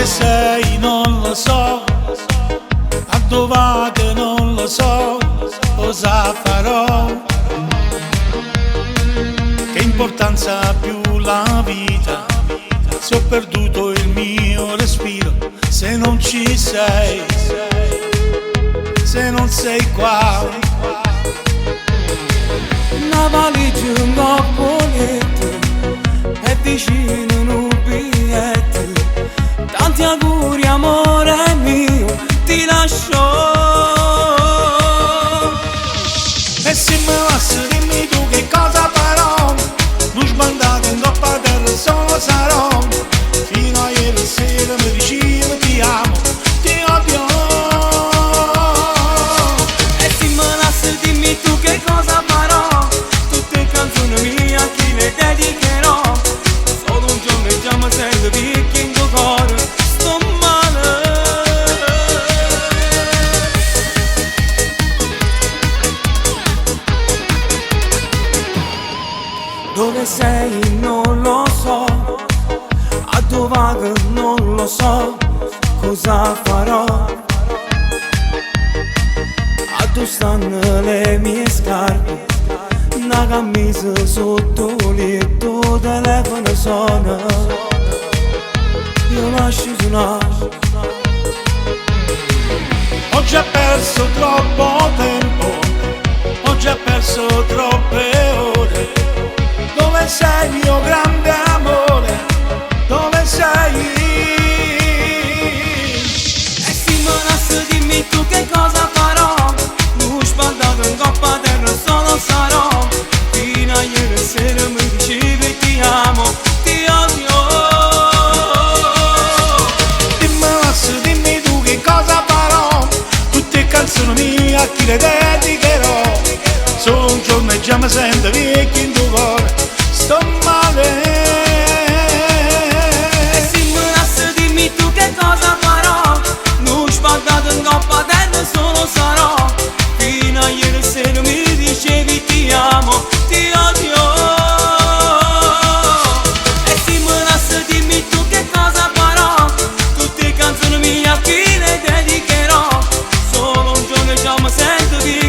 Dove sei non lo so, a dove vado non lo so, cosa farò. Che importanza ha più la vita, se ho perduto il mio respiro, se non ci sei, se non sei qua. Una valigia, un coppoletto e vicino un biglietto. Tanti auguri amore mio, ti lascio. E se me lasci dimmi tu che cosa farò, non sbandate in coppa terra solo sarò. Fino a ieri sera mi dicevo ti amo, ti odio. E se me lasci dimmi tu che cosa farò, tutte canzoni mie a chi le dedicherò. Solo un giorno e già mi sento picchi in tuo cuore, sto male. Dove sei non lo so, a dove vado non lo so, cosa farò. A dove stanno le mie scarpe, una camisa sotto il letto, telefono suona, io lascio suonare. Ho già perso troppo tempo, ho già perso troppe ore. Dove sei mio grande amore, dove sei? E se me lasci dimmi tu che cosa farò, non sbandato in coppa terra solo sarò. Fino a ieri sera mi dicevi ti amo, ti odio. Dimmi tu che cosa farò, tutte canzoni mie a chi le dedicherò. Solo un giorno e già mi sento vecchio in tuo cuore, sto male. E se me lasci dimmi tu che cosa farò, non sbandato in coppa terra solo sarò. Fino a ieri sera mi dicevi ti amo, ti odio. E se me lasci dimmi tu che cosa farò, tutte canzoni mie a chi le dedicherò. Solo un giorno e già mi sento via.